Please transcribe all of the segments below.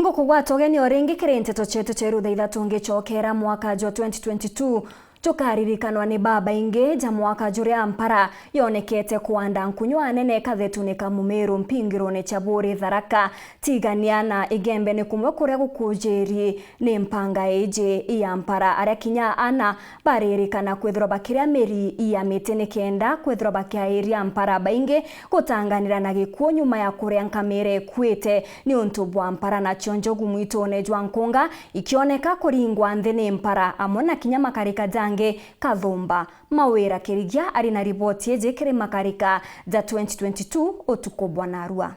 Ngukugwatogeni oringi kirinteto chetu cheru thaitha tungichokera mwaka jwa 2022 tukaririkanwa ni baba ingi ja mwaka juria mpara yonekete kuanda nkunywa nene kathetunika mumiru mpingirone chaburi Tharaka tigania na igembe ni kumwe kuria gukujiri ni mpanga eje iya mpara aria kinya ana baririkana kwithirwa bakiria miri iya miti ni kenda kwithirwa bakiairia mpara baingi gutanganira na gikuo nyuma ya kuria nkamire kwite ni untu bwa mpara na chonjogu mwitone jwa nkunga ikioneka kuringwa nthi ni mpara amona kinya makarika jange Kathumba Mawira Kirigia ari na ripoti eje kiri makarika za 2022 utuko Bwanarua.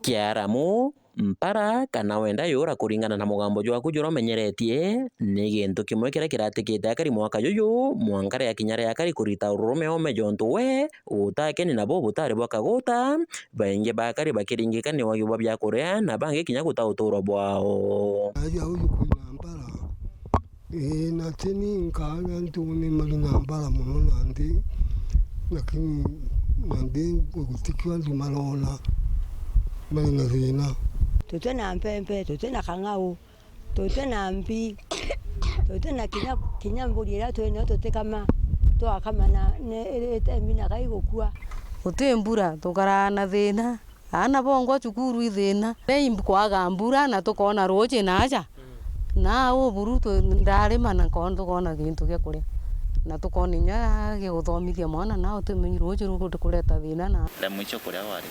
Kiaramu mpara kana wenda yura kuringana na mugambo jwaku jura menyeretie ni gintu kimwe kira kiratikite akari mwaka yuyu mwankare ya kinyare yakari kurita urume ome jontu we utake ni nabo butari bwakaguta bainge bakari bakiringika ni wayuba bya kuria na bange kinya gutauturo bwao na tini nkaga ntuni marina mbara muno nandi lakini nandi gutikiwa ndumarona marina thina tutwe na mpempe tutwe na kangau tutwe na mbi tutwe na kinya mburi ira twene tutwe kama twa kama na mina kai gukua utwe mbura tukara na thina ana bongo cukuru ithina nei kwaga mbura na tukona roje naja na uburu tu ndare mana kondo kona gintu gya kuria na tukoninya ge guthomithia mwana na tumenyi roje rugo tukureta thina na nda mwicho kuria wari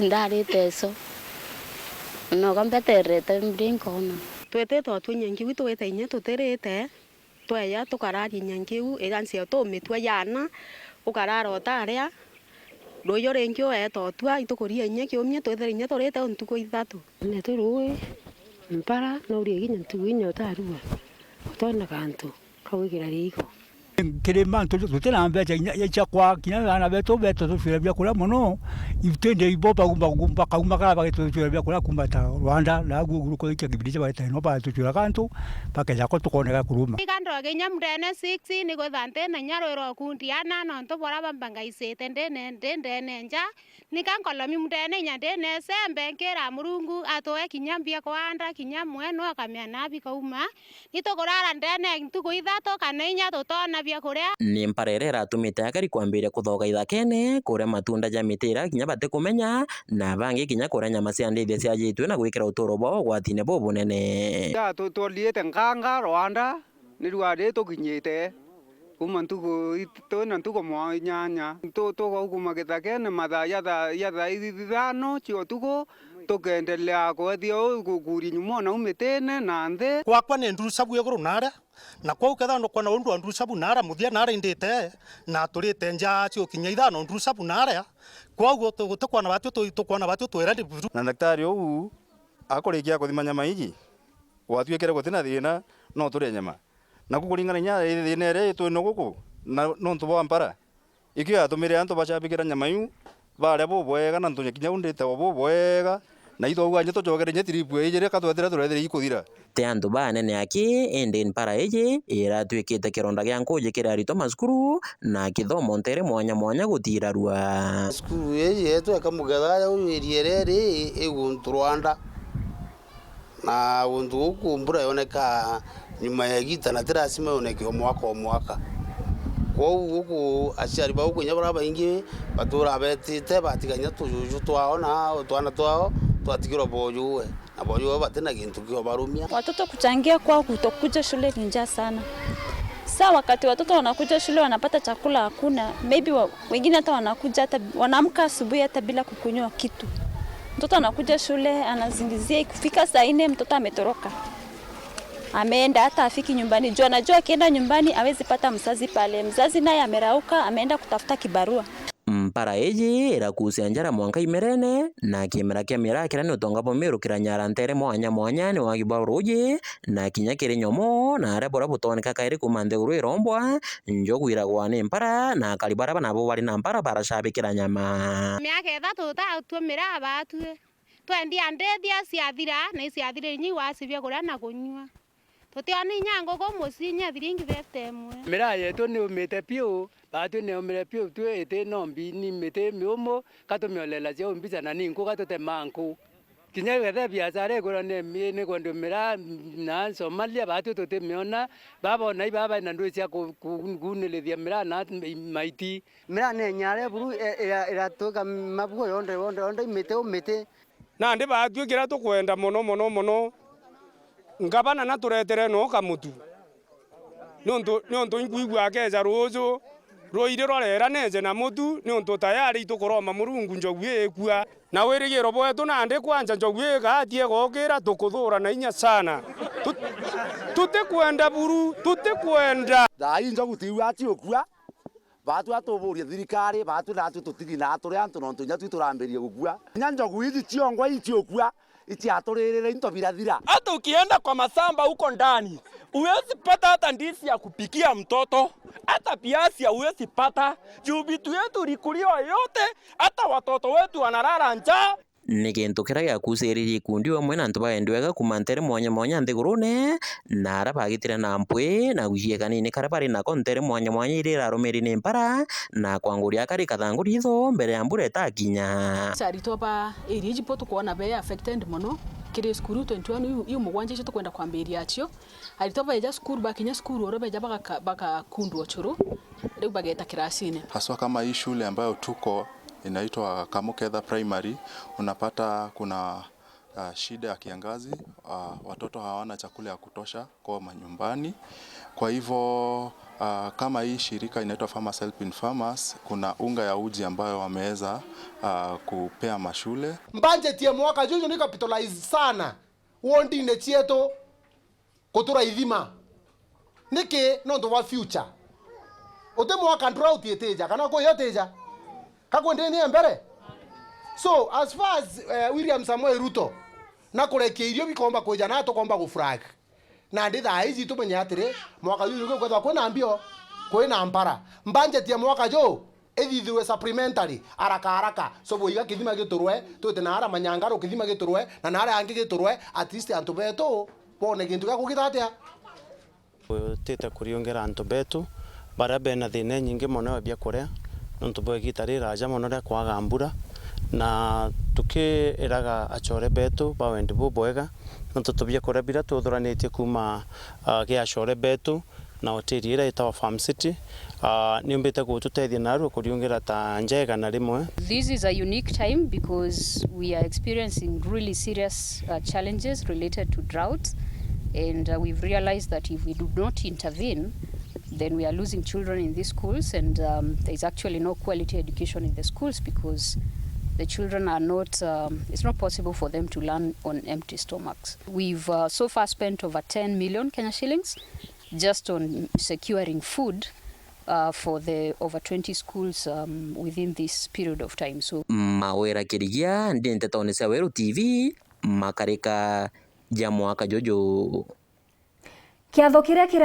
ndari teso no kambeterete mbrinkona twete to twinyangi witu wete inya tuterete tweya tukarari nyangiu igansia to mitwa yana ukarara otaria royo rengio eto twa itukuria inya kiumye twethere inya torete untuko ithatu ne turui mpara no uri ginya tuwinya utarua utona kantu kawigira riko kirima tutena mbecha ya kwa kinya na beto tufira bya kula mono itende ibopa gumba kauma kala bakitufira bya kula kumbata Rwanda na guguruko iki kibidije baita no ba tuchura kantu pakaja ko tukoneka kuruma ikando genya mdene 6 ni go thante na nyaro ro kundi ana no to bora bambanga isete ndene nja nikankolomi mdene nyandene sembe nkera murungu atoe kinyambia kwanda kinyamweno akamya nabi kauma nitokorara ndene ntuko ithato kana inya totona ni mparerera tumite akari kwambiria kuthoga ithakene kuria matunda ja mitira kinya bate kumenya na bangi kinya kuria nyama cia ndithia cia jitwe na gwikira uturo bwao gwatine bo bunene ya tutoliete nganga Rwanda ni rwade tukinyite kuma ntuko itona ntuko mwa nyanya to kuma githakene matha ya ithano chio tuko tukendelea kwethio gukuri nyuma na umitene na nthe kwakwa ni nduru sabu yeguru nara na kwa uketha no kwana undu nduru sabu nara muthia nara indite na turite nja cio kinya ithano nduru sabu nara kwa ugo tukwana batu twera na daktari u akurikia kuthima nyama iji watwekere gutina thina no turi nyama na kukuringana nya thina ere twino guku na no ntubo mpara ikio atumire antu bacabikira nyama yu bare bo bwega na ntunya kinya undite bo bwega na itho anye tucogere nya tripu ejere katwethera turethera ikuthira te andu banene aki ende mpara eje era twikite kironda gya nkuje kira rito maskuru na kithomo ntere mwanya gutirarua skuru eje eto kamugatha ya uyiriere eguntu Rwanda na undu kumbura yoneka nyuma ya gita na terasima yoneka mwaka kwa ugu aciari ba ugu nyabara baingi batura betite batiganya tujuju twao na twana twao twatigiro bojuwe na bojuwe batena gintu kio barumia. Watoto kuchangia kwa kutokuja shule ni njaa sana. Sasa wakati watoto wanakuja shule wanapata chakula hakuna, maybe wengine hata wanakuja hata wanaamka asubuhi hata bila kukunywa kitu. Mtoto anakuja shule anazingizia ikifika saa 4 mtoto ametoroka. Ameenda hata afiki nyumbani. Anajua akienda nyumbani hawezi pata mzazi pale. Mzazi naye amerauka ameenda kutafuta kibarua. Mpara eji irakusia njara mwanka imerene na kimera kia mira kira ni utonga bomeru kira nyara ntere mwanya ni wagiba roje na kinya kire nyomo na are bora butoneka kairi kumande uru irombwa njogu iragwa ni mpara na kalibara bana bo bari na mpara para shabe kira nyama miaka ithatu tumira abatue twendia ndethia ciathira na ciathire nyi wasibia kuria na kunywa tutioni nyango ko musinya thiringi 50 mwe mira yetu ni umite piu batu ne umire piu tu ete nombi ni mite miomo kato miolela je umbiza na ninko kato te manko kinya gethe biashara igura ne kondo mira na Somalia batu tote meona baba na baba na ndo cia kunelethia mira na maiti mira ne nyare buru era toka mabugo onde mete na ndi batu kira tukwenda mono ngabana na turetere no kamutu nonto ingwigwa keja ruju roire rorera neje na mutu nonto tayari tukoroma murungu njogu ekua na wirigiro bwetu na ndi kwanja njogu gatie gokira tukuthura na inya sana tutikwenda buru tutikwenda dai njogu tiu ati okua batu atuburia thirikari batu na tutigi na aturi antu nonto nya tuturambirie gukua nya njogu hizi tiongwa iti okua iti aturirire into virathira. Hata ukienda kwa masamba huko ndani uwezi pata hata ndizi ya kupikia mtoto, hata piasi uwezi pata. Juu vitu yetu likuliwa yote, hata watoto wetu wanalala njaa. Nĩ gĩntũ kĩrĩa gĩakucĩrĩirie ikundi amwe na antũ baendi wega kuma ntere mwanya nthigurune na aria bagitire na mpwi na gucie kanini karia bari nako ntere mwanya iria irarũmĩrĩire nĩ mbara na kwanguria akari kathanguri itho mbere ya mbura itakinya. Arutwo ba area ipo tukuona be affected muno kiri skuru 21 yu mugwanje cyo tukwenda kwambiria acio arutwo baeja skuru bakinya skuru oro beja baka kundu ochuru leo bageta kirasini haswa kama hii shule ambayo tuko inaitwa Kamuketha Primary. Unapata kuna shida ya kiangazi, watoto hawana chakula ya kutosha kwa manyumbani. Kwa hivyo kama hii shirika inaitwa Farmers Helping Farmers, kuna unga ya uji ambayo wameweza kupea mashule. Budget ya mwaka juju ni capitalize sana wondi ne chieto kutura ithima niki nondo wa future ote mwaka drought yeteja kana ko yeteja kakwende ni mbere. So as far as William Samoei Ruto na kureke irio bikomba koja na tukomba gufrag na ndi thaa ici tumenye atire mwaka uyu kwetha kwina mbio kwina mpara budget ya mwaka jo ethithirwe supplementary haraka so boiga kithima giturwe twite na ara manyangaro kithima giturwe na nara angi giturwe at least antu beto bone gintu gya kugithatia tete kuriongera antu betu bara bena thine nyingi mono bya kuria nonto bwe gitarira aja mono ria kwaga mbura na tukiraga achore betu bawendi bubwega nonto tubye kuria bira tuthuranite kuma gia achore betu na hoteli ira itawa Farm City niumbite gututethia naru kuriongera ta njega na rimwe. This is a unique time because we are experiencing really serious challenges related to drought, and we've realized that if we do not intervene then we are losing children in these schools, and there is actually no quality education in the schools because the children are not, it's not possible for them to learn on empty stomachs. We've so far spent over 10 million Kenya shillings just on securing food for the over 20 schools within this period of time. So mawera kirigia ndi ntetone cia Weru TV makarika ja mwaka jojo. Kiatho kiria